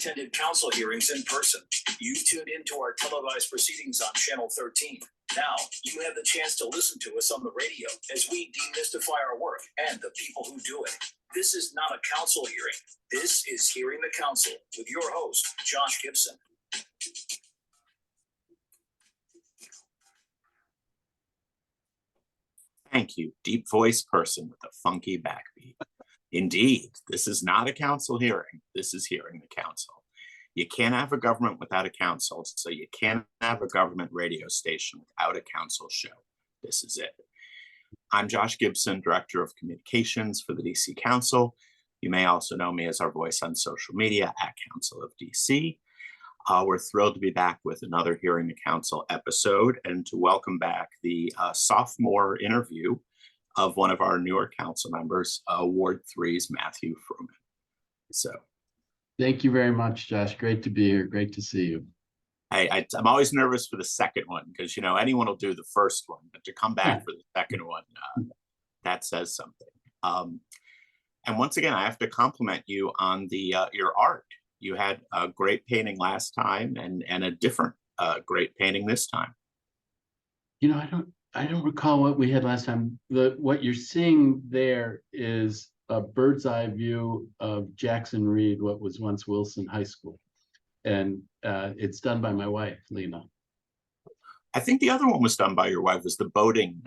attended council hearings in person. You tuned into our televised proceedings on Channel 13. Now, you have the chance to listen to us on the radio as we demystify our work and the people who do it. This is not a council hearing. This is Hearing the Council with your host, Josh Gibson. Thank you, deep voice person with a funky backbeat. Indeed, this is not a council hearing. This is Hearing the Council. You can't have a government without a council, so you can't have a government radio station without a council show. This is it. I'm Josh Gibson, Director of Communications for the DC Council. You may also know me as our voice on social media at Council of DC. We're thrilled to be back with another Hearing the Council episode and to welcome back the sophomore interview of one of our newer council members, Ward 3's Matthew Frumin. So, thank you very much, Josh. Great to be here. Great to see you. I'm always nervous for the second one because, you know, anyone will do the first one, but to come back for the second one, that says something. And once again, I have to compliment you on the your art. You had a great painting last time and a different great painting this time. You know, I don't recall what we had last time. What you're seeing there is a bird's eye view of Jackson Reed, what was once Wilson High School. And it's done by my wife, Lena. I think the other one was done by your wife, was the boating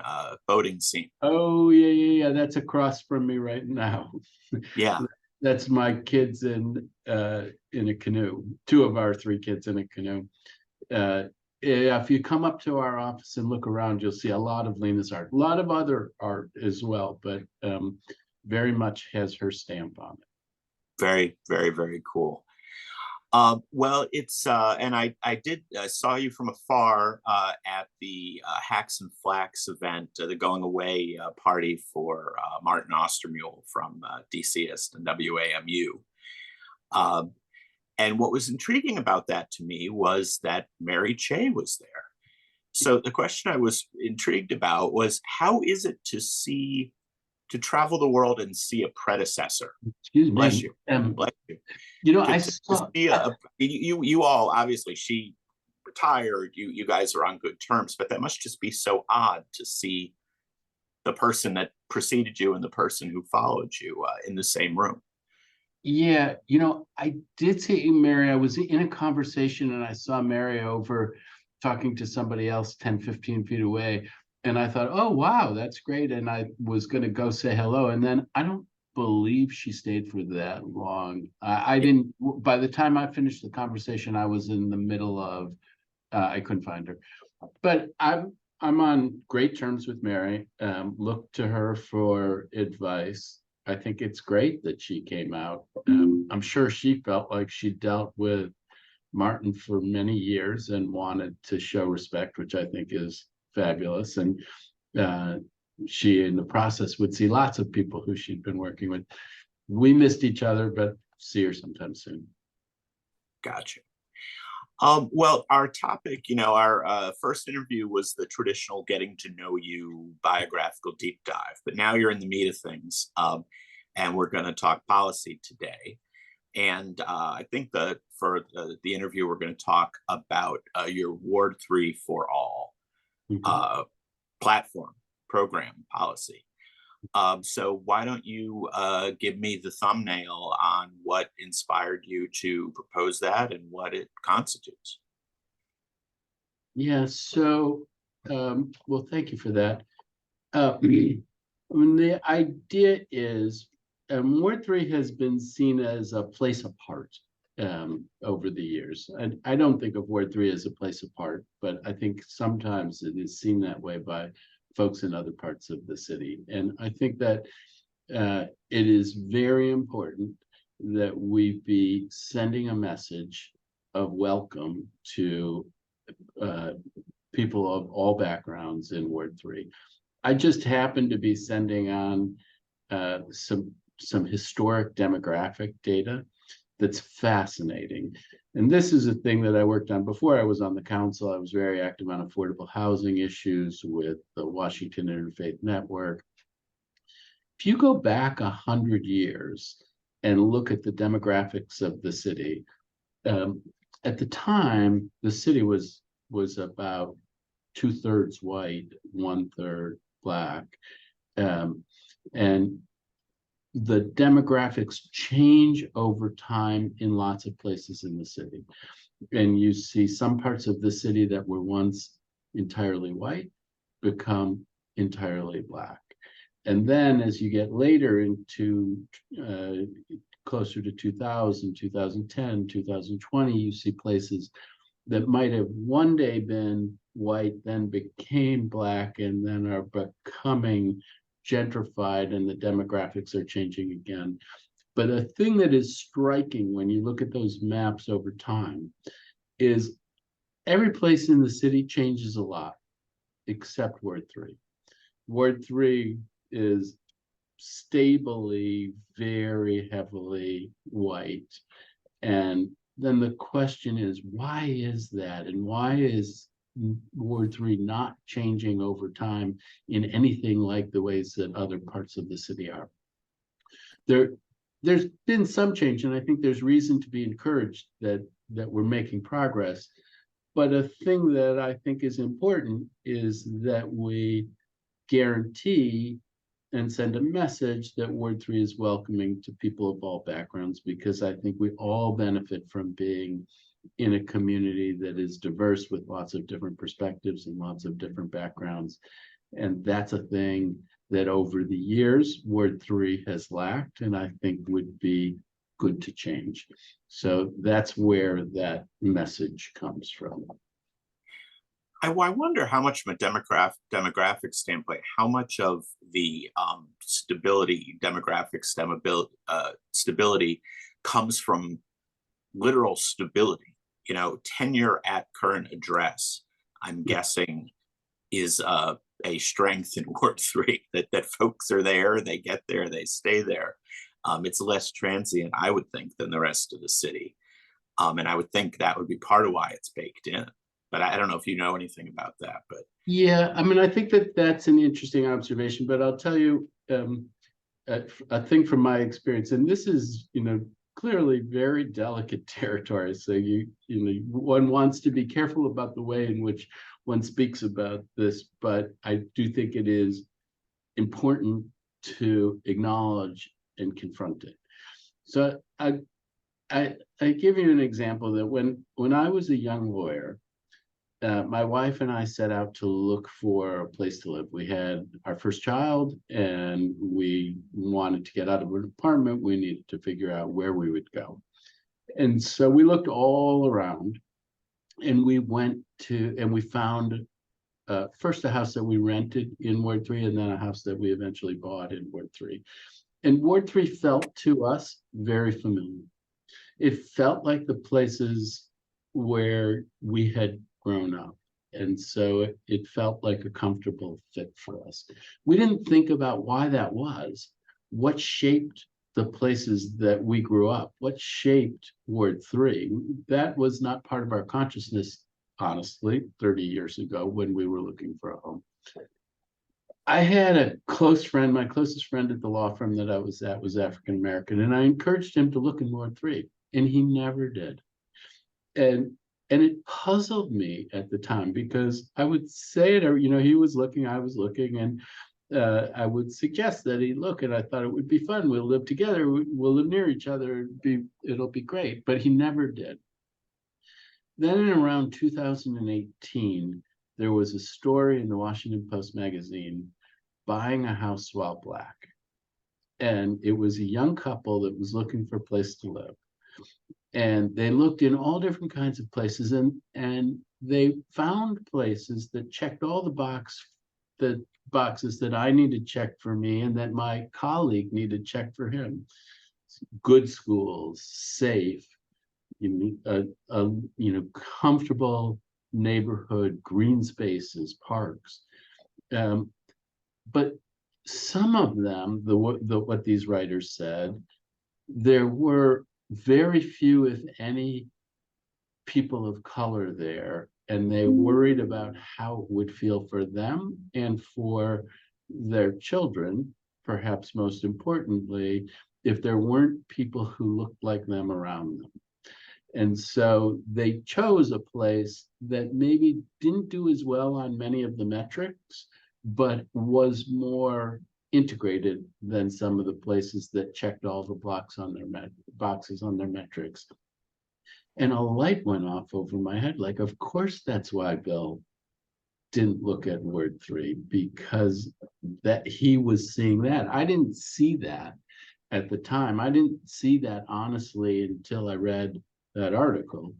scene. Oh, yeah. That's across from me right now. Yeah. That's my kids in a canoe. 2 of our 3 kids in a canoe. If you come up to our office and look around, you'll see a lot of Lena's art, a lot of other art as well, but very much has her stamp on it. Very, very, very cool. Well, it's and I did saw you from afar at the Hacks and Flacks event, the going away party for Martin Ostermule from DCist and WAMU. And what was intriguing about that to me was that Mary Che was there. So the question I was intrigued about was, how is it to travel the world and see a predecessor? Excuse me. Bless you. Bless you. You know, I saw you all, obviously she retired, you guys are on good terms, but that must just be so odd to see the person that preceded you and the person who followed you in the same room. Yeah, you know, I did see Mary. I was in a conversation and I saw Mary over talking to somebody else 10, 15 feet away. And I thought, oh, wow, that's great. And I was going to go say hello. And then I don't believe she stayed for that long. I didn't, by the time I finished the conversation, I was in the middle of, I couldn't find her. But I'm on great terms with Mary. Look to her for advice. I think it's great that she came out. I'm sure she felt like she dealt with Martin for many years and wanted to show respect, which I think is fabulous. And she, in the process, would see lots of people who she'd been working with. We missed each other, but see her sometime soon. Gotcha. Well, our topic, you know, our first interview was the traditional getting to know you biographical deep dive, but now you're in the meat of things, and we're going to talk policy today. And I think that for the interview, we're going to talk about your Ward 3 for All platform program policy. So why don't you give me the thumbnail on what inspired you to propose that and what it constitutes? Yeah, so, well, thank you for that. The idea is Ward 3 has been seen as a place apart over the years. And I don't think of Ward 3 as a place apart, but I think sometimes it is seen that way by folks in other parts of the city. And I think that it is very important that we be sending a message of welcome to people of all backgrounds in Ward 3. I just happened to be sending on some historic demographic data that's fascinating. And this is a thing that I worked on before I was on the council. I was very active on affordable housing issues with the Washington Interfaith Network. If you go back 100 years and look at the demographics of the city, At the time, the city was about 2/3 white, 1/3 black, and the demographics change over time in lots of places in the city. And you see some parts of the city that were once entirely white become entirely black. And then as you get later into closer to 2000, 2010, 2020, you see places that might have one day been white, then became black, and then are becoming gentrified, and the demographics are changing again. But a thing that is striking when you look at those maps over time is every place in the city changes a lot, except Ward 3. Ward 3 is stably, very heavily white. And then the question is, why is that? And why is Ward 3 not changing over time in anything like the ways that other parts of the city are? There's been some change, and I think there's reason to be encouraged that we're making progress. But a thing that I think is important is that we guarantee and send a message that Ward 3 is welcoming to people of all backgrounds, because I think we all benefit from being in a community that is diverse with lots of different perspectives and lots of different backgrounds. And that's a thing that over the years, Ward 3 has lacked, and I think would be good to change. So that's where that message comes from. I wonder how much from a demographic standpoint, how much of the demographic stability comes from literal stability. You know, tenure at current address, I'm guessing, is a strength in Ward 3, that folks are there, they get there, they stay there. It's less transient, I would think, than the rest of the city. And I would think that would be part of why it's baked in. But I don't know if you know anything about that. But yeah, I mean, I think that that's an interesting observation. But I'll tell you a thing from my experience, and this is, clearly very delicate territory. So one wants to be careful about the way in which one speaks about this, but I do think it is important to acknowledge and confront it. So I give you an example that when I was a young lawyer, my wife and I set out to look for a place to live. We had our first child and we wanted to get out of an apartment. We needed to figure out where we would go. And so we looked all around, and we found first a house that we rented in Ward 3, and then a house that we eventually bought in Ward 3. And Ward 3 felt to us very familiar. It felt like the places where we had grown up. And so it felt like a comfortable fit for us. We didn't think about why that was. What shaped the places that we grew up? What shaped Ward 3? That was not part of our consciousness, honestly, 30 years ago when we were looking for a home. I had a close friend, my closest friend at the law firm that I was at was African American, and I encouraged him to look in Ward 3, and he never did. And it puzzled me at the time, because I would say it, or he was looking, I was looking, and I would suggest that he look, and I thought it would be fun. We'll live together. We'll live near each other. It'll be great. But he never did. Then in around 2018, there was a story in the Washington Post magazine, buying a house while black. And it was a young couple that was looking for a place to live. And they looked in all different kinds of places, and they found places that checked all the boxes that I needed checked for me and that my colleague needed checked for him. Good schools, safe, comfortable neighborhood, green spaces, parks. But some of them, what these writers said, there were very few, if any, people of color there, and they worried about how it would feel for them and for their children, perhaps most importantly, if there weren't people who looked like them around them. And so they chose a place that maybe didn't do as well on many of the metrics, but was more integrated than some of the places that checked all the boxes on their metrics. And a light went off over my head. Like, of course, that's why Bill didn't look at word 3, because that he was seeing that. I didn't see that at the time. I didn't see that honestly until I read that article.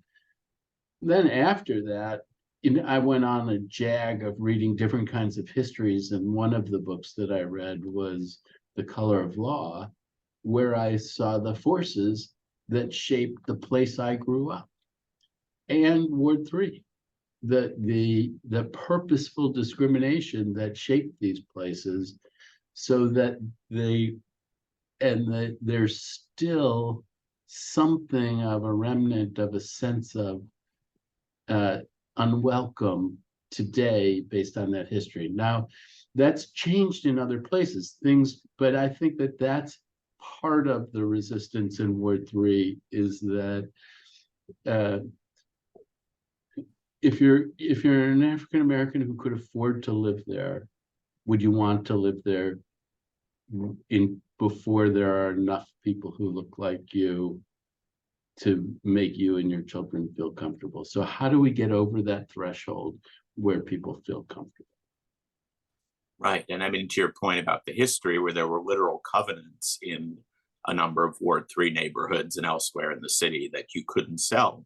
Then after that, I went on a jag of reading different kinds of histories, and one of the books that I read was The Color of Law, where I saw the forces that shaped the place I grew up. And Ward 3, the purposeful discrimination that shaped these places, so that there's still something of a remnant of a sense of unwelcome today based on that history. Now, that's changed in other places, but I think that that's part of the resistance in Ward 3, is that if you're an African American who could afford to live there, would you want to live there before there are enough people who look like you to make you and your children feel comfortable? So how do we get over that threshold where people feel comfortable? Right. And I mean, to your point about the history, where there were literal covenants in a number of Ward 3 neighborhoods and elsewhere in the city that you couldn't sell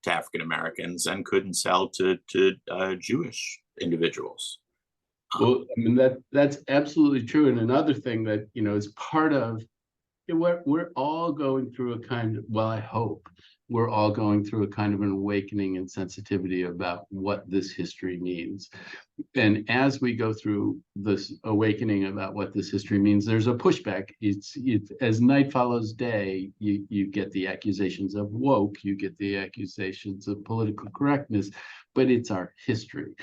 to African Americans and couldn't sell to Jewish individuals. Well, I mean, that's absolutely true. And another thing that, is part of we're all going through a kind of, well, I hope we're all going through a kind of an awakening and sensitivity about what this history means. And as we go through this awakening about what this history means, there's a pushback. It's as night follows day, you get the accusations of woke, you get the accusations of political correctness, but it's our history.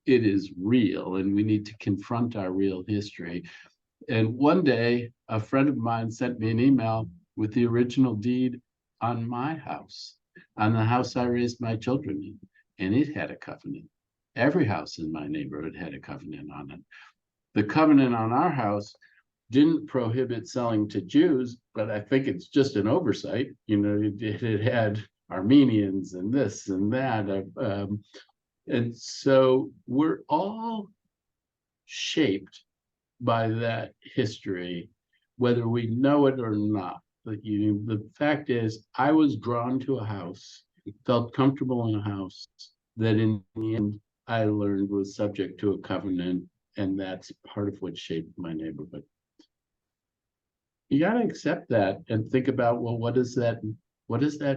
It is real, and we need to confront our real history. And one day, a friend of mine sent me an email with the original deed on my house, on the house I raised my children in, and it had a covenant. Every house in my neighborhood had a covenant on it. The covenant on our house didn't prohibit selling to Jews, but I think it's just an oversight. It had Armenians and this and that. And so we're all shaped by that history, whether we know it or not. But the fact is, I was drawn to a house, felt comfortable in a house that in the end I learned was subject to a covenant, and that's part of what shaped my neighborhood. You got to accept that and think about, well, what does that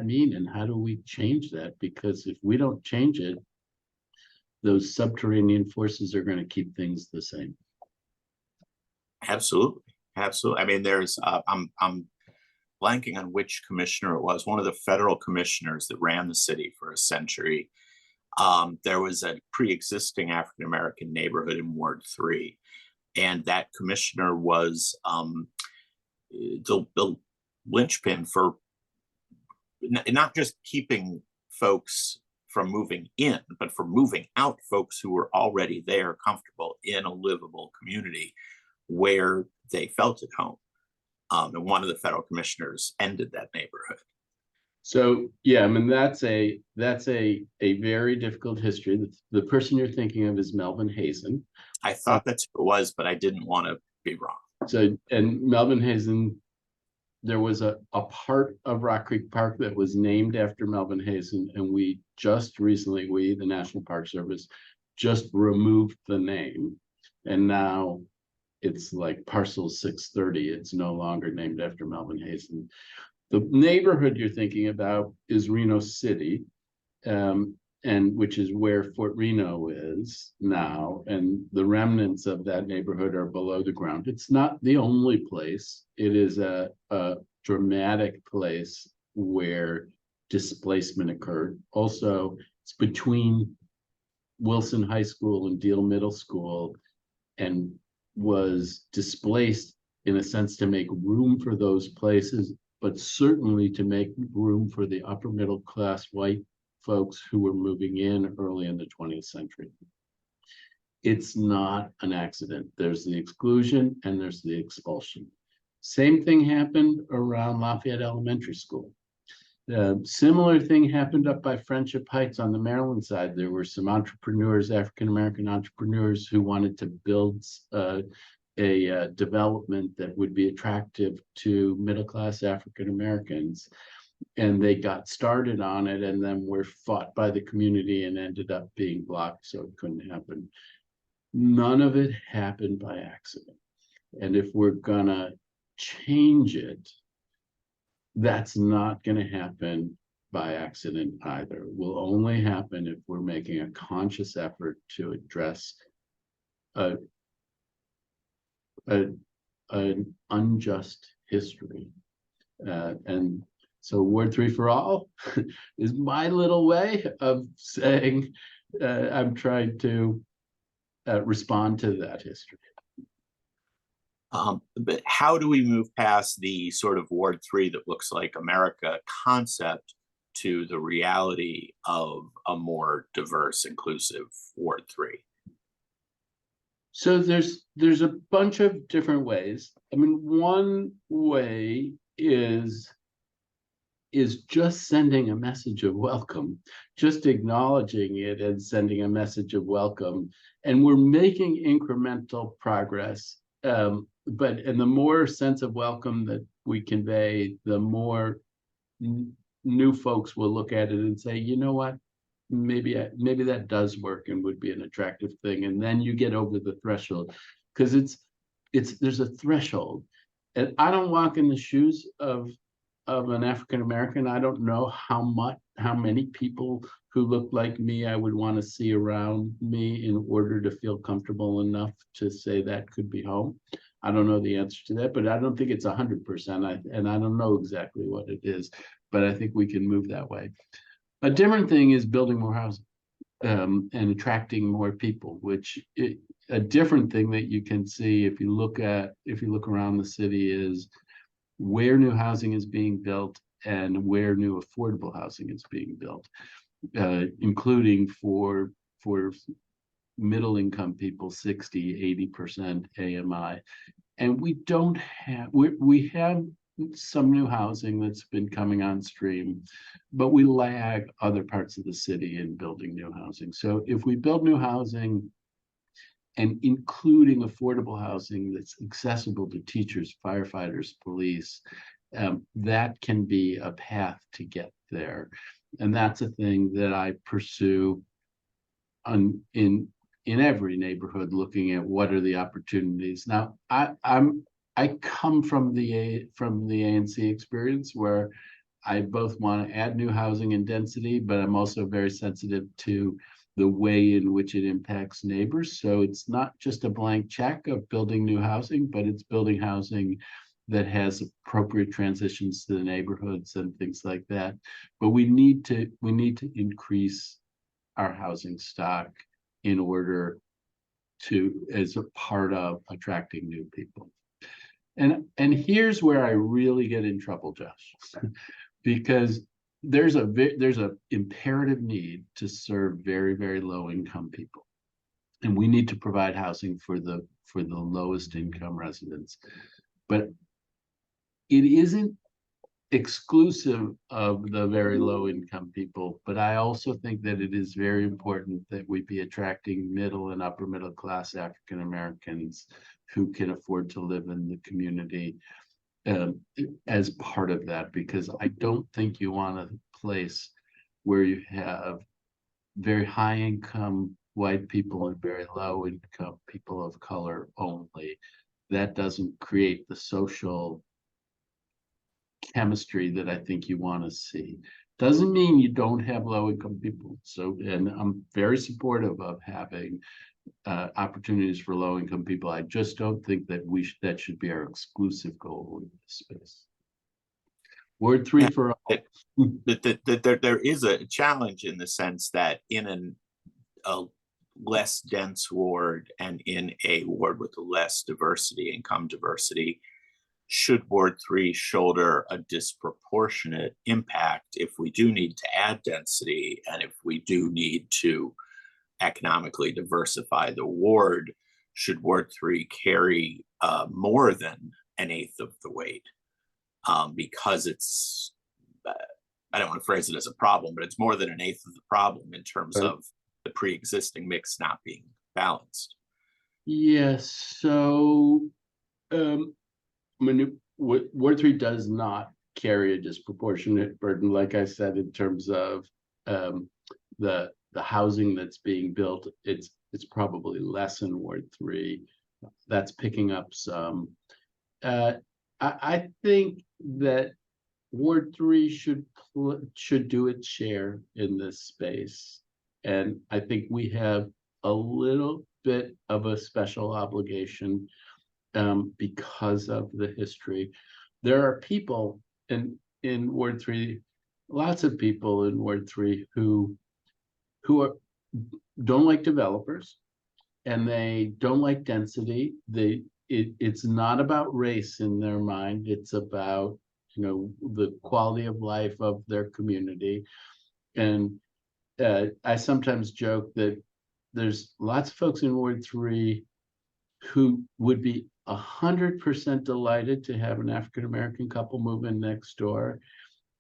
mean, and how do we change that? Because if we don't change it, those subterranean forces are going to keep things the same. Absolutely. I mean, there's I'm blanking on which commissioner it was, one of the federal commissioners that ran the city for a century. There was a pre-existing African American neighborhood in Ward 3, and that commissioner was the linchpin for not just keeping folks from moving in, but for moving out folks who were already there, comfortable in a livable community where they felt at home. And one of the federal commissioners ended that neighborhood. So yeah, I mean, that's a very difficult history. The person you're thinking of is Melvin Hazen. I thought that's who it was, but I didn't want to be wrong. So, and Melvin Hazen, there was a part of Rock Creek Park that was named after Melvin Hazen, and we just recently, the National Park Service, just removed the name, and now it's like parcel 630. It's no longer named after Melvin Hazen. The neighborhood you're thinking about is Reno City, and which is where Fort Reno is now, and the remnants of that neighborhood are below the ground. It's not the only place. It is a dramatic place where displacement occurred. Also, it's between Wilson High School and Deal Middle School, and was displaced in a sense to make room for those places but certainly to make room for the upper middle class white folks who were moving in early in the 20th century. It's not an accident. There's the exclusion and there's the expulsion. Same thing happened around Lafayette Elementary School. Similar thing happened up by Friendship Heights on the Maryland side. There were some entrepreneurs, African-American entrepreneurs, who wanted to build a development that would be attractive to middle-class African-Americans. And they got started on it and then were fought by the community and ended up being blocked, so it couldn't happen. None of it happened by accident. And if we're gonna change it, that's not going to happen by accident either. It will only happen if we're making a conscious effort to address an unjust history. And so Ward 3 for all is my little way of saying I'm trying to respond to that history. But how do we move past the sort of Ward 3 that looks like America concept to the reality of a more diverse, inclusive Ward 3? So there's a bunch of different ways. I mean, one way is just sending a message of welcome, just acknowledging it and sending a message of welcome. And we're making incremental progress. But the more sense of welcome that we convey, the more new folks will look at it and say, you know what, maybe that does work and would be an attractive thing. And then you get over the threshold, because there's a threshold. And I don't walk in the shoes of an African-American. I don't know how many people who look like me I would want to see around me in order to feel comfortable enough to say that could be home. I don't know the answer to that, but I don't think it's 100%. And I don't know exactly what it is, but I think we can move that way. A different thing is building more housing and attracting more people, a different thing that you can see if you look around the city is where new housing is being built and where new affordable housing is being built, including for middle income people, 60–80% AMI. And we have some new housing that's been coming on stream, but we lag other parts of the city in building new housing. So if we build new housing and including affordable housing that's accessible to teachers, firefighters, police, that can be a path to get there. And that's a thing that I pursue in every neighborhood, looking at what are the opportunities. Now, I come from the ANC experience where I both want to add new housing and density, but I'm also very sensitive to the way in which it impacts neighbors. So it's not just a blank check of building new housing, but it's building housing that has appropriate transitions to the neighborhoods and things like that. But we need to increase our housing stock in order to, as a part of attracting new people. And here's where I really get in trouble, Josh, because there's a imperative need to serve very, very low income people, and we need to provide housing for the lowest income residents. But it isn't exclusive of the very low income people, but I also think that it is very important that we be attracting middle and upper middle class African Americans who can afford to live in the community as part of that, because I don't think you want a place where you have very high income white people and very low income people of color only. That doesn't create the social chemistry that I think you want to see. Doesn't mean you don't have low income people. So, and I'm very supportive of having opportunities for low income people. I just don't think that that should be our exclusive goal in this space. Word 3 for all. There is a challenge in the sense that in a less dense ward and in a ward with less diversity, income diversity, should Ward 3 shoulder a disproportionate impact if we do need to add density and if we do need to economically diversify the ward? Should Ward 3 carry more than an eighth of the weight? Because it's, I don't want to phrase it as a problem, but it's more than an eighth of the problem in terms of the pre-existing mix not being balanced. Yes, so Ward 3 does not carry a disproportionate burden, like I said, in terms of the housing that's being built. It's probably less in Ward 3. That's picking up some. I think that Ward 3 should do its share in this space, and I think we have a little bit of a special obligation because of the history. There are people in Ward 3, lots of people in Ward 3 who don't like developers, and they don't like density. It's not about race in their mind. It's about, you know, the quality of life of their community. And I sometimes joke that there's lots of folks in Ward 3 who would be 100% delighted to have an African-American couple move in next door.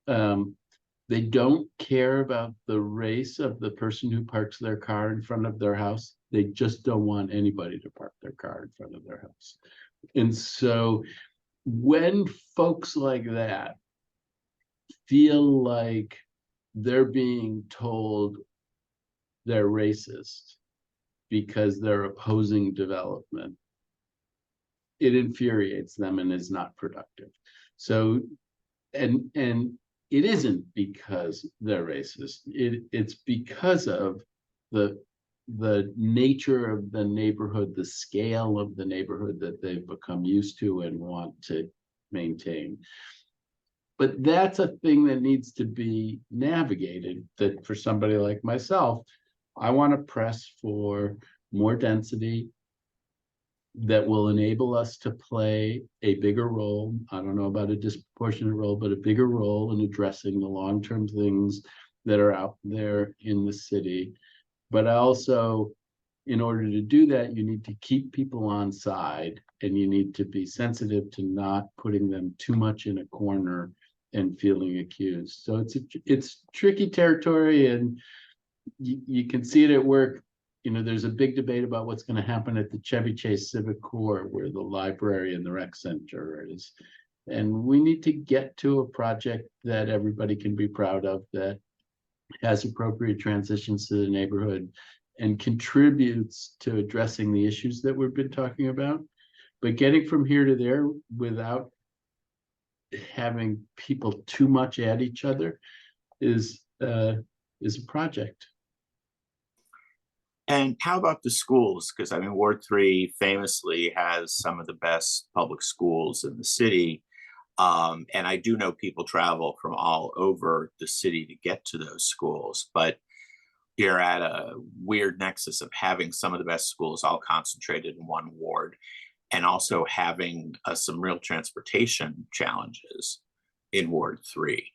They don't care about the race of the person who parks their car in front of their house. They just don't want anybody to park their car in front of their house. And so when folks like that feel like they're being told they're racist because they're opposing development, it infuriates them and is not productive. So, and it isn't because they're racist. It's because of the nature of the neighborhood, the scale of the neighborhood that they've become used to and want to maintain. But that's a thing that needs to be navigated, that for somebody like myself, I want to press for more density that will enable us to play a bigger role. I don't know about a disproportionate role, but a bigger role in addressing the long-term things that are out there in the city. But also, in order to do that, you need to keep people on side, and you need to be sensitive to not putting them too much in a corner and feeling accused. So it's tricky territory, and you can see it at work. You know, there's a big debate about what's going to happen at the Chevy Chase Civic Core, where the library and the rec center is. And we need to get to a project that everybody can be proud of, that has appropriate transitions to the neighborhood and contributes to addressing the issues that we've been talking about. But getting from here to there without having people too much at each other is a project. And how about the schools? Because I mean, Ward 3 famously has some of the best public schools in the city. And I do know people travel from all over the city to get to those schools, but you're at a weird nexus of having some of the best schools all concentrated in one ward, and also having some real transportation challenges in Ward 3.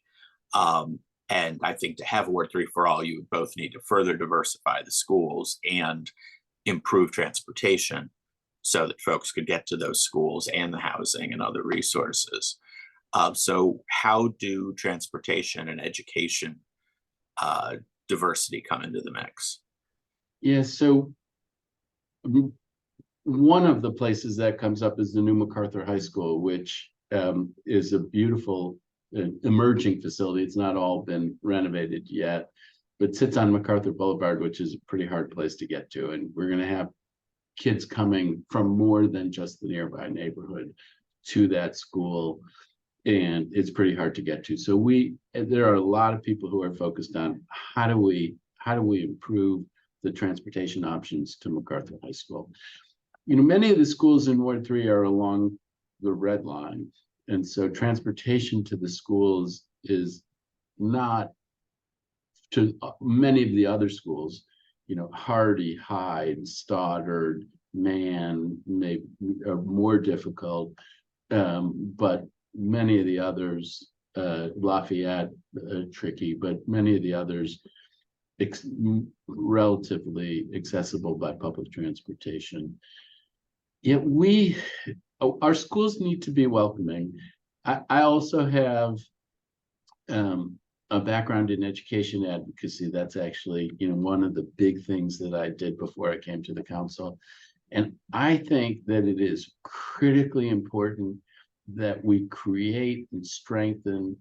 And I think to have Ward 3 for all, you both need to further diversify the schools and improve transportation so that folks could get to those schools and the housing and other resources. So how do transportation and education diversity come into the mix? Yeah, so one of the places that comes up is the new MacArthur High School, which is a beautiful emerging facility. It's not all been renovated yet, but sits on MacArthur Boulevard, which is a pretty hard place to get to. And we're going to have kids coming from more than just the nearby neighborhood to that school, and it's pretty hard to get to. So there are a lot of people who are focused on how do we improve the transportation options to MacArthur High School. You know, many of the schools in Ward 3 are along the Red Line, and so transportation to the schools is not, to many of the other schools, you know, Hardy, Hyde, Stoddard, Mann, maybe are more difficult. But many of the others, Lafayette, tricky, but many of the others relatively accessible by public transportation. Yet our schools need to be welcoming. I also have a background in education advocacy. That's actually, one of the big things that I did before I came to the council. And I think that it is critically important that we create and strengthen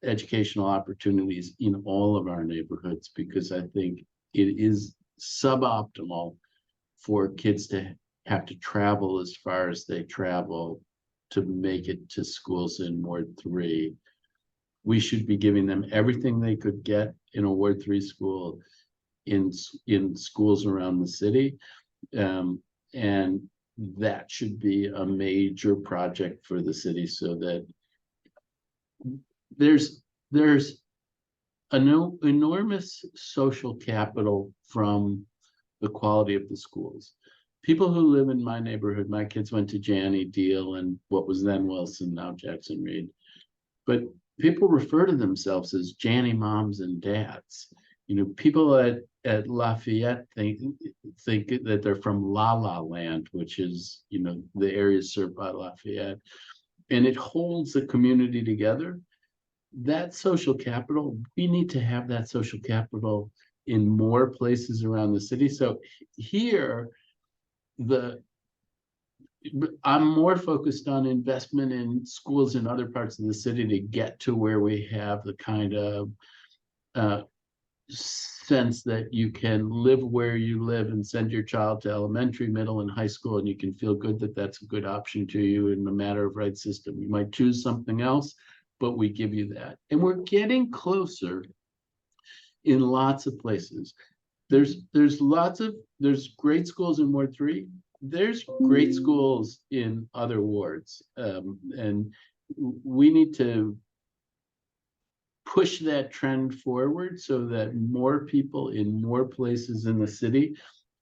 educational opportunities in all of our neighborhoods, because I think it is suboptimal for kids to have to travel as far as they travel to make it to schools in Ward 3. We should be giving them everything they could get in a Ward 3 school in schools around the city. And that should be a major project for the city, so that there's an enormous social capital from the quality of the schools. People who live in my neighborhood, my kids went to Janney, Deal, and what was then Wilson, now Jackson Reed. But people refer to themselves as Janney moms and dads. People at Lafayette think that they're from La La Land, which is, the area served by Lafayette. And it holds the community together. That social capital, we need to have that social capital in more places around the city. So here, I'm more focused on investment in schools in other parts of the city to get to where we have the kind of sense that you can live where you live and send your child to elementary, middle, and high school, and you can feel good that that's a good option to you in the matter of right system. You might choose something else, but we give you that. And we're getting closer in lots of places. There's great schools in Ward 3. There's great schools in other wards. And we need to push that trend forward so that more people in more places in the city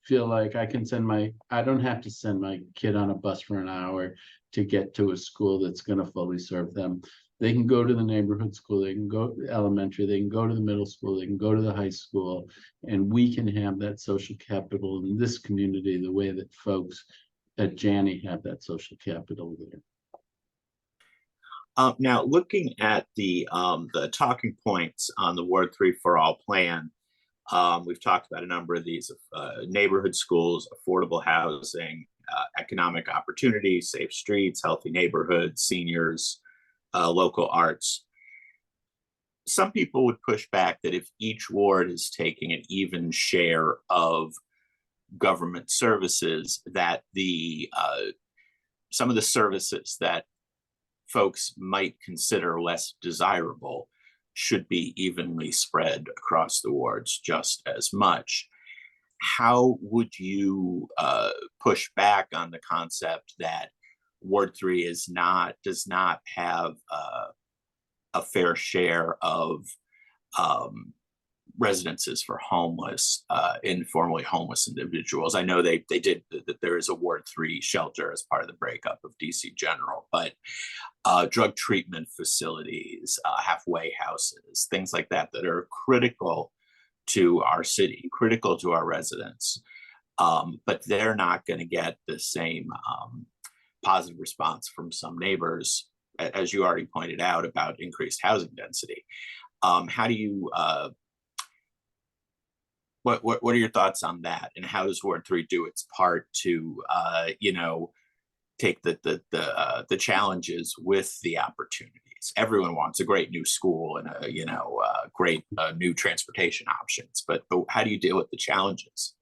feel like I don't have to send my kid on a bus for an hour to get to a school that's going to fully serve them. They can go to the neighborhood school, they can go to elementary, they can go to the middle school, they can go to the high school, and we can have that social capital in this community the way that folks at Janney have that social capital there. Now, looking at the talking points on the Ward 3 for All plan, we've talked about a number of these: neighborhood schools, affordable housing, economic opportunity, safe streets, healthy neighborhoods, seniors, local arts. Some people would push back that if each ward is taking an even share of government services, that some of the services that folks might consider less desirable should be evenly spread across the wards just as much. How would you push back on the concept that Ward 3 does not have a fair share of residences for homeless, informally homeless individuals? I know they did that. There is a Ward 3 shelter as part of the breakup of DC General, but drug treatment facilities, halfway houses, things like that are critical to our city, critical to our residents, but they're not going to get the same positive response from some neighbors, as you already pointed out, about increased housing density. How do you what are your thoughts on that, and how does Ward 3 do its part to take the challenges with the opportunities? Everyone wants a great new school and great new transportation options, but how do you deal with the challenges?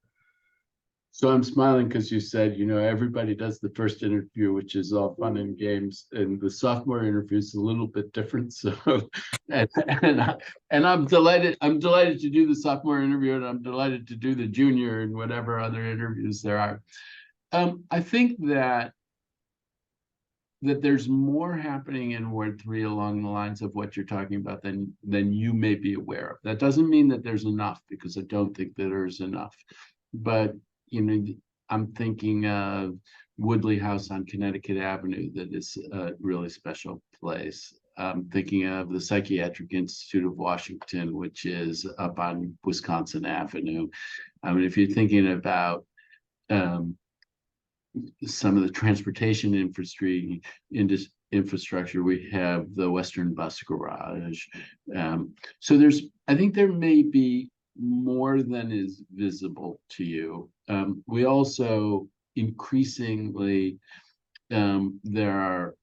So I'm smiling because you said, everybody does the first interview, which is all fun and games, and the sophomore interview is a little bit different. So, and I'm delighted. I'm delighted to do the sophomore interview, and I'm delighted to do the junior and whatever other interviews there are. I think that there's more happening in Ward 3 along the lines of what you're talking about than you may be aware of. That doesn't mean that there's enough, because I don't think that there's enough, but I'm thinking of Woodley House on Connecticut Avenue that is a really special place. Thinking of the Psychiatric Institute of Washington, which is up on Wisconsin Avenue. I mean, if you're thinking about some of the transportation infrastructure, we have the Western Bus Garage. So I think there may be more than is visible to you. We also increasingly, there are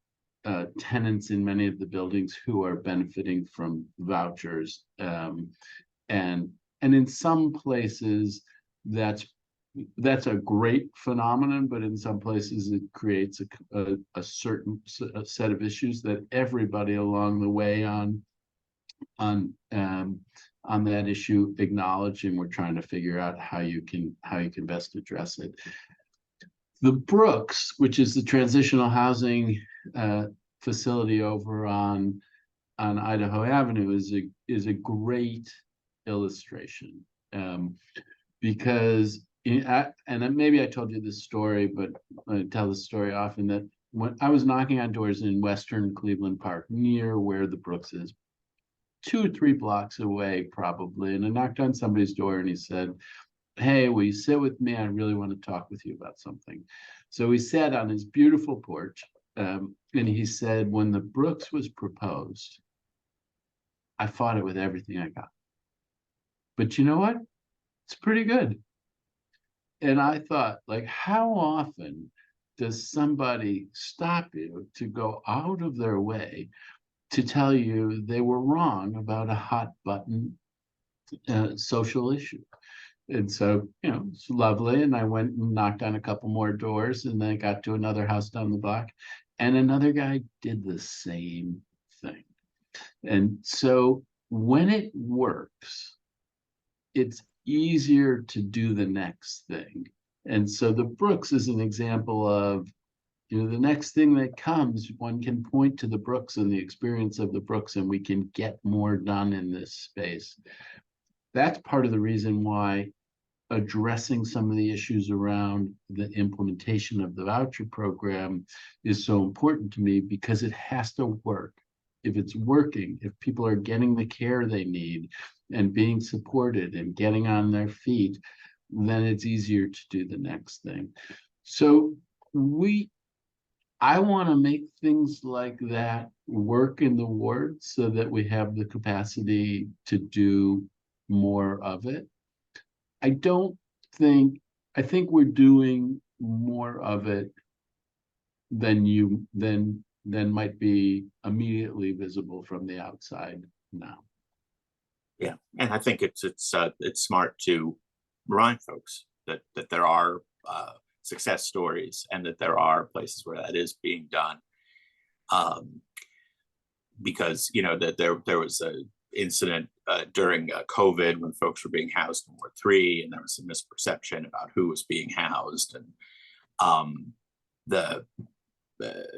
tenants in many of the buildings who are benefiting from vouchers. And in some places that's a great phenomenon, but in some places it creates a certain set of issues that everybody along the way on that issue acknowledge, and we're trying to figure out how you can best address it. The Brooks, which is the transitional housing facility over on Idaho Avenue, is a great illustration, because and maybe I told you this story, but I tell this story often, that when I was knocking on doors in Western Cleveland Park, near where the Brooks is, 2 or 3 blocks away probably, and I knocked on somebody's door and he said, "Hey, will you sit with me? I really want to talk with you about something." So he sat on his beautiful porch, and he said, "When the Brooks was proposed, I fought it with everything I got. But you know what? It's pretty good." And I thought, like, how often does somebody stop you to go out of their way to tell you they were wrong about a hot button social issue? And so, it's lovely. And I went and knocked on a couple more doors, and then I got to another house down the block, and another guy did the same thing. And so when it works, it's easier to do the next thing. And so the Brooks is an example of, the next thing that comes, one can point to the Brooks and the experience of the Brooks, and we can get more done in this space. That's part of the reason why addressing some of the issues around the implementation of the voucher program is so important to me, because it has to work. If it's working, if people are getting the care they need and being supported and getting on their feet, then it's easier to do the next thing. So I want to make things like that work in the ward so that we have the capacity to do more of it. I think we're doing more of it than might be immediately visible from the outside now. Yeah, and I think it's smart to remind folks that there are success stories, and that there are places where that is being done. Because that there was a incident during COVID when folks were being housed in Ward 3, and there was some misperception about who was being housed, and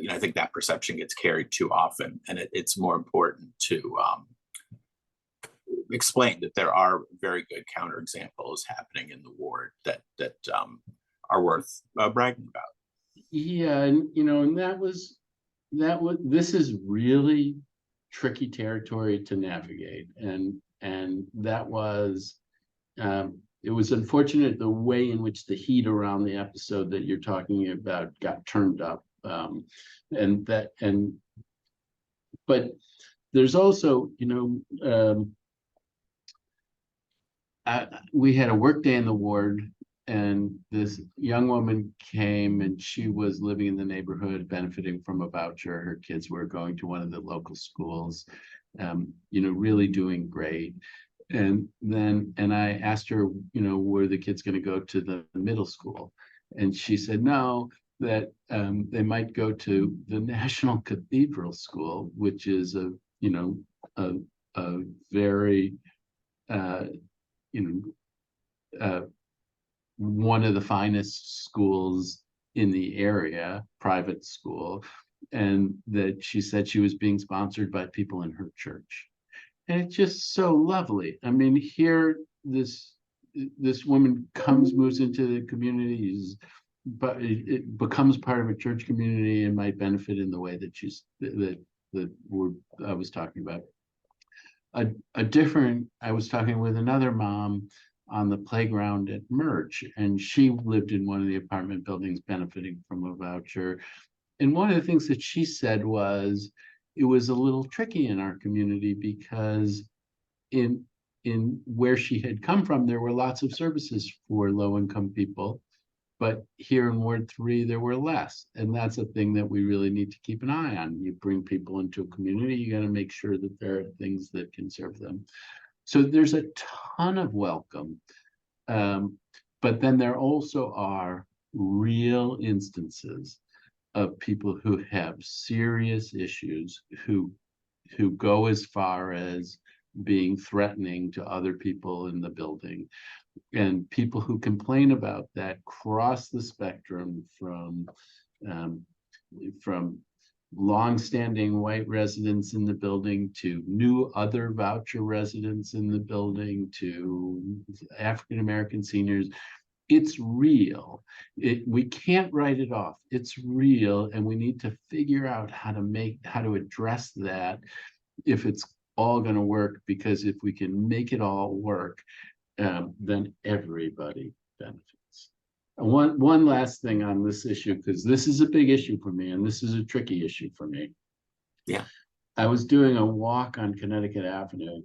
I think that perception gets carried too often, and it's more important to explain that there are very good counterexamples happening in the ward that are worth bragging about. Yeah, and and this is really tricky territory to navigate, and that was it was unfortunate the way in which the heat around the episode that you're talking about got turned up, but there's also we had a work day in the ward, and this young woman came, and she was living in the neighborhood benefiting from a voucher. Her kids were going to one of the local schools, really doing great. And I asked her, were the kids going to go to the middle school? And she said no, that they might go to the National Cathedral School, which is a very one of the finest schools in the area, private school, and that she said she was being sponsored by people in her church. And it's just so lovely. I mean, here this woman moves into the community, is but it becomes part of a church community and might benefit in the way that I was talking about. I was talking with another mom on the playground at Merch, and she lived in one of the apartment buildings benefiting from a voucher. And one of the things that she said was it was a little tricky in our community because in where she had come from, there were lots of services for low-income people, but here in Ward 3, there were less. And that's a thing that we really need to keep an eye on. You bring people into a community, you got to make sure that there are things that can serve them. So there's a ton of welcome. But then there also are real instances of people who have serious issues, who go as far as being threatening to other people in the building. And people who complain about that cross the spectrum from longstanding white residents in the building to new other voucher residents in the building to African-American seniors. It's real. We can't write it off. It's real, and we need to figure out how to address that if it's all going to work, because if we can make it all work, then everybody benefits. And one last thing on this issue, because this is a big issue for me, and this is a tricky issue for me. Yeah. I was doing a walk on Connecticut Avenue,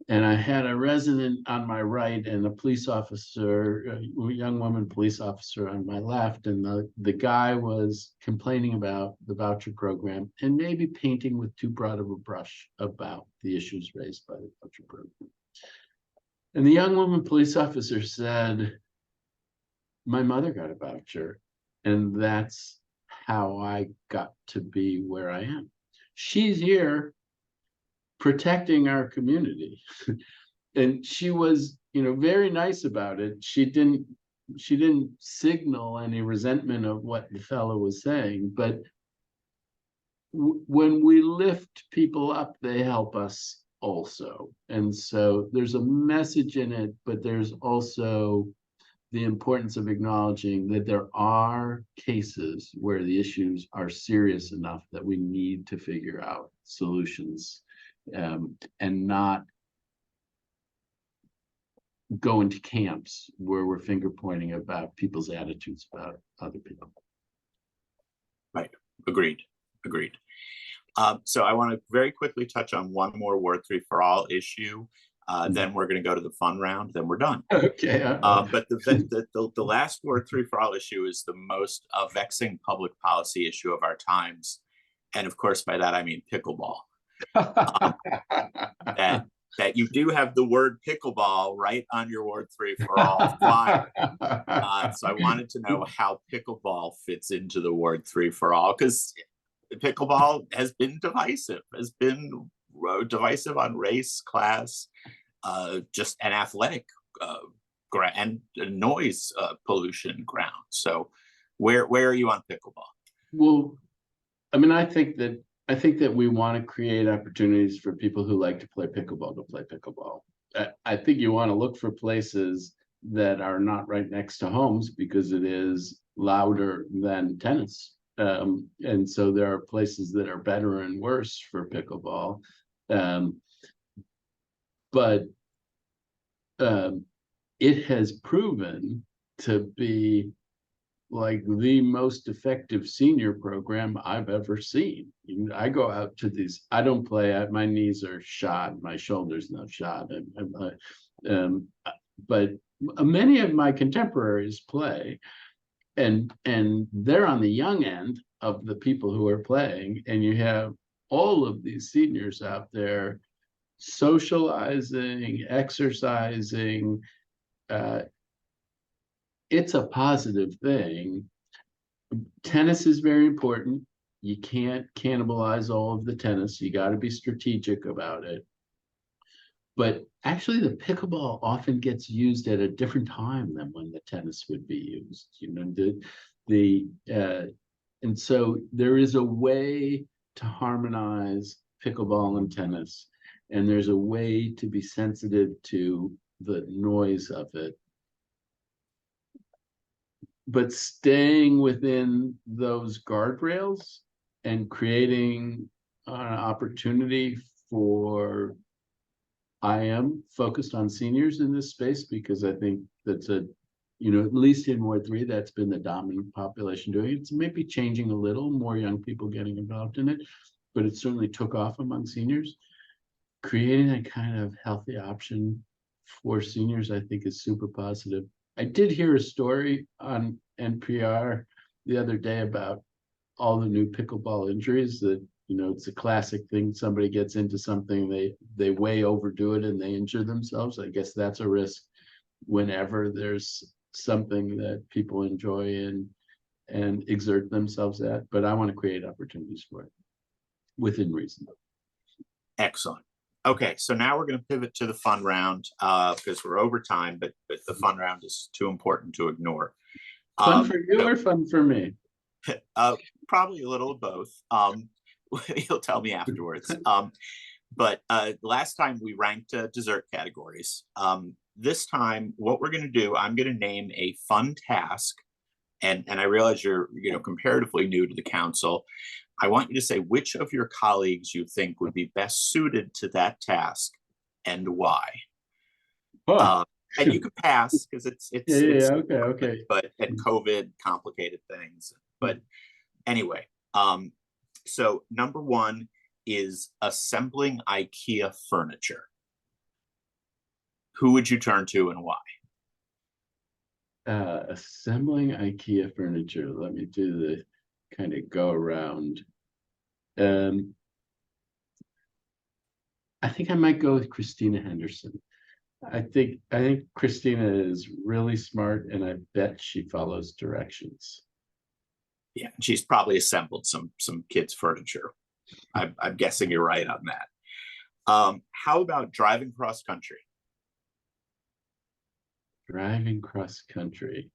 and I had a resident on my right and a police officer, a young woman police officer on my left. And the guy was complaining about the voucher program and maybe painting with too broad of a brush about the issues raised by the voucher program. And the young woman police officer said, my mother got a voucher, and that's how I got to be where I am. She's here protecting our community. And she was, very nice about it. She didn't signal any resentment of what the fellow was saying, but when we lift people up, they help us also. And so there's a message in it, but there's also the importance of acknowledging that there are cases where the issues are serious enough that we need to figure out solutions, and not go into camps where we're finger pointing about people's attitudes about other people. Right. Agreed. So I want to very quickly touch on one more Ward 3 for All issue. Then we're going to go to the fun round. Then we're done. Okay. But the last Ward 3 for All issue is the most vexing public policy issue of our times, and of course, by that I mean pickleball. That you do have the word pickleball right on your Ward 3 for All flyer. So I wanted to know how pickleball fits into the Ward 3 for All, because pickleball has been divisive on race, class, just an athletic and noise pollution ground. So where are you on pickleball? Well, I mean, I think that we want to create opportunities for people who like to play pickleball to play pickleball. I think you want to look for places that are not right next to homes, because it is louder than tennis. And so there are places that are better and worse for pickleball. But it has proven to be like the most effective senior program I've ever seen. I go out to these, I don't play, my knees are shot, my shoulder's not shot. But many of my contemporaries play, and they're on the young end of the people who are playing, and you have all of these seniors out there socializing, exercising. It's a positive thing. Tennis is very important. You can't cannibalize all of the tennis. You got to be strategic about it. But actually, the pickleball often gets used at a different time than when the tennis would be used. And so there is a way to harmonize pickleball and tennis, and there's a way to be sensitive to the noise of it. but staying within those guardrails and creating an opportunity for, I am focused on seniors in this space because I think that's at least in Ward 3, that's been the dominant population doing it. It's maybe changing a little, more young people getting involved in it, but it certainly took off among seniors. Creating a kind of healthy option for seniors, I think, is super positive. I did hear a story on NPR the other day about all the new pickleball injuries that, it's a classic thing. Somebody gets into something, they way overdo it and they injure themselves. I guess that's a risk whenever there's something that people enjoy and exert themselves at. But I want to create opportunities for it within reason. Excellent. Okay, so now we're going to pivot to the fun round because we're over time, but the fun round is too important to ignore. Fun for you or fun for me? Probably a little of both. You'll tell me afterwards. But last time we ranked dessert categories. This time, what we're going to do, I'm going to name a fun task, and I realize you're comparatively new to the council. I want you to say which of your colleagues you think would be best suited to that task and why. Oh. And you can pass because it's okay. But and COVID complicated things. But anyway, so number one is assembling IKEA furniture. Who would you turn to and why? Assembling IKEA furniture. Let me do the kind of go around. I think I might go with Christina Henderson. I think Christina is really smart, and I bet she follows directions. Yeah, she's probably assembled some kids' furniture. I'm guessing you're right on that. How about driving cross country? Driving cross country.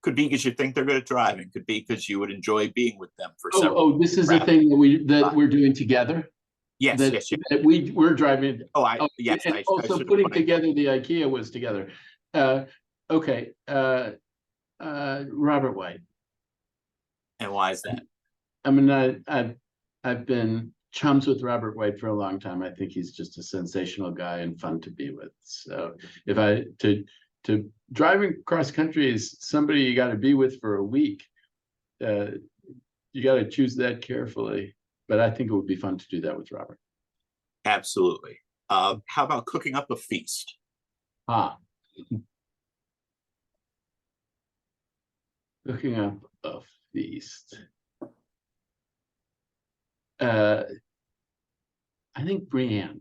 Could be because you think they're good at driving. Could be because you would enjoy being with them for several. Oh, this is a thing that we're doing together. Yes, yes. That we're driving. Yes. And also putting together the IKEA was together. Okay. Robert White. And why is that? I mean, I've been chums with Robert White for a long time. I think he's just a sensational guy and fun to be with. So if to driving cross country is somebody you got to be with for a week. You got to choose that carefully, but I think it would be fun to do that with Robert. Absolutely. How about cooking up a feast? Cooking up a feast. I think Brienne.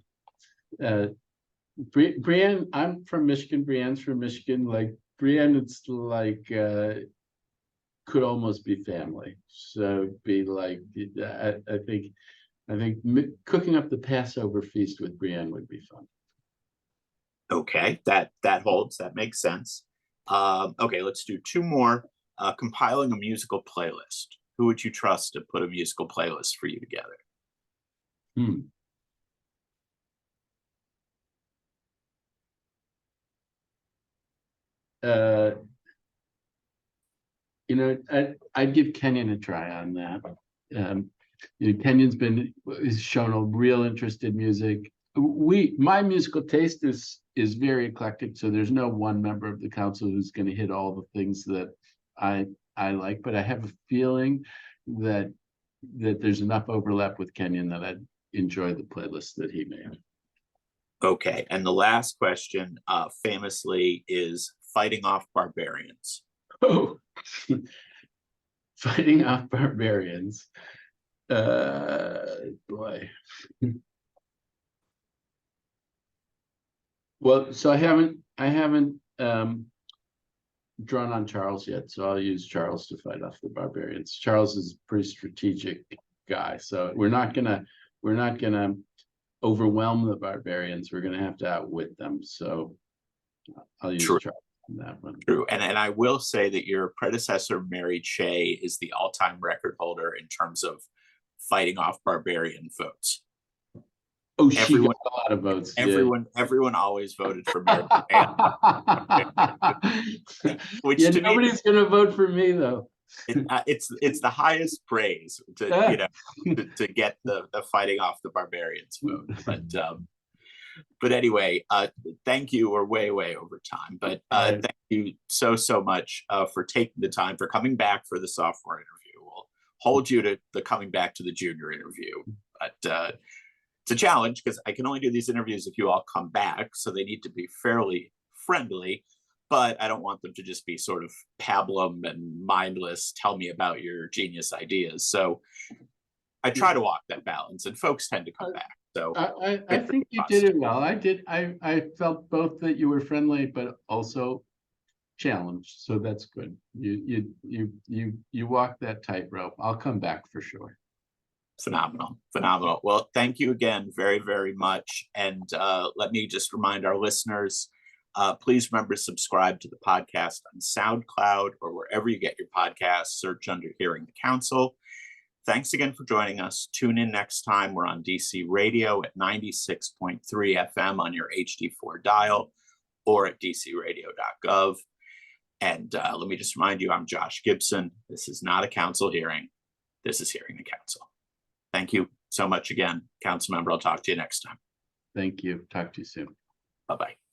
Brienne, I'm from Michigan. Brienne's from Michigan. Like Brienne, it's like could almost be family. So be like I think cooking up the Passover feast with Brienne would be fun. Okay, that holds. That makes sense. Okay, let's do two more. Compiling a musical playlist. Who would you trust to put a musical playlist for you together? I'd give Kenyon a try on that. Kenyon's has shown a real interest in music. My musical taste is very eclectic, so there's no one member of the council who's going to hit all the things that I like, but I have a feeling that there's enough overlap with Kenyon that I'd enjoy the playlist that he made. Okay, and the last question, famously, is fighting off barbarians. Oh, fighting off barbarians. Boy. Well, so I haven't drawn on Charles yet, so I'll use Charles to fight off the barbarians. Charles is a pretty strategic guy, so we're not gonna overwhelm the barbarians. We're gonna have to outwit them. So I'll use Charles on that one. True, and I will say that your predecessor, Mary Shea, is the all-time record holder in terms of fighting off barbarian votes. Oh, she Everyone- got a lot of votes. yeah. Everyone always voted for Mary. Which Yeah, to me, nobody's gonna vote for me though. it's the highest praise to to get the fighting off the barbarians vote. But anyway, thank you. We're way over time, but Right. thank you so much for taking the time, for coming back for the sophomore interview. We'll hold you to the coming back to the junior interview, but it's a challenge because I can only do these interviews if you all come back, so they need to be fairly friendly, but I don't want them to just be sort of pablum and mindless, tell me about your genius ideas. So I try to walk that balance, and folks tend to come back. So I think you did it well. I felt both that you were friendly, but also challenged. So that's good. You walk that tightrope. I'll come back for sure. Phenomenal. Well, thank you again very much. And let me just remind our listeners, please remember to subscribe to the podcast on SoundCloud or wherever you get your podcasts. Search under Hearing the Council. Thanks again for joining us. Tune in next time. We're on DC Radio at 96.3 FM on your HD4 dial or at dcradio.gov. And let me just remind you, I'm Josh Gibson. This is not a council hearing. This is Hearing the Council. Thank you so much again, Councilmember. I'll talk to you next time. Thank you. Talk to you soon. Bye-bye.